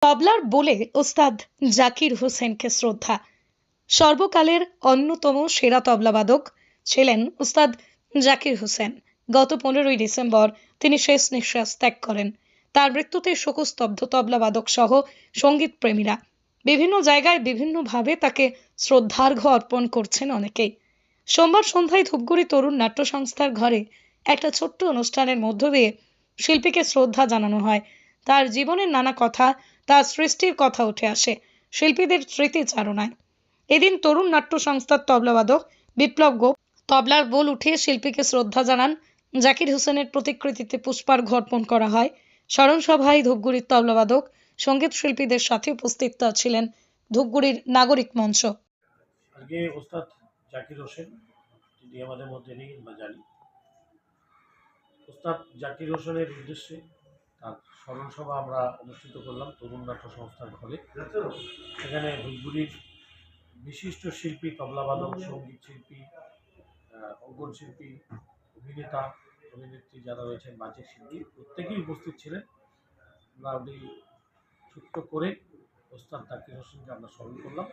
তবলার বলে ওস্তাদ জাকির হোসেনকে শ্রদ্ধা। সর্বকালের অন্যতম সেরা তবলাবাদক ছিলেন ওস্তাদ জাকির হোসেন। গত 15ই ডিসেম্বর তিনি শেষ নিঃশ্বাস ত্যাগ করেন। তার মৃত্যুতে শোকস্তব্ধ তবলাবাদক সহ সঙ্গীত প্রেমীরা। বিভিন্ন জায়গায় বিভিন্নভাবে তাকে শ্রদ্ধার্ঘ্য অর্পণ করছেন অনেকেই। সোমবার সন্ধ্যায় ধূপগুড়ি তরুণ নাট্য সংস্থার ঘরে একটা ছোট্ট অনুষ্ঠানের মধ্য দিয়ে শিল্পীকে শ্রদ্ধা জানানো হয়। তার জীবনের নানা কথা, তার সৃষ্টির কথা উঠে আসে শিল্পীদের স্মৃতিচারণায়। এদিন তরুণ নাট্য সংস্থার তবলাবাদক বিপ্লব গোপ তবলার বোল উঠিয়ে শিল্পীকে শ্রদ্ধা জানান। জাকির হোসেনের প্রতিকৃতিতে পুষ্পার্ঘ্য অর্পণ করা হয়। স্মরণ সভায় ধূপগুড়ির তবলাবাদক সঙ্গীত শিল্পীদের সাথে উপস্থিত ছিলেন ধূপগুড়ির নাগরিক মঞ্চ। আজকে ওস্তাদ জাকির হোসেন, যিনি আমাদের মধ্যে নেই আমরা জানি, ওস্তাদ জাকির হোসেনের উদ্দেশ্যে তার স্মরণ সভা আমরা অনুষ্ঠিত করলাম তরুণ নাট্য সংস্থার ঘরে। এখানে ধূপগুড়ির বিশিষ্ট শিল্পী, তবলাবাদক, সঙ্গীত শিল্পী, অঙ্কন শিল্পী, অভিনেতা, অভিনেত্রী যারা রয়েছেন, বাচিক শিল্পী, প্রত্যেকেই উপস্থিত ছিলেন। আমরা ওই ছোট্ট করে ওস্তাদ জাকির হোসেনকে আমরা স্মরণ করলাম।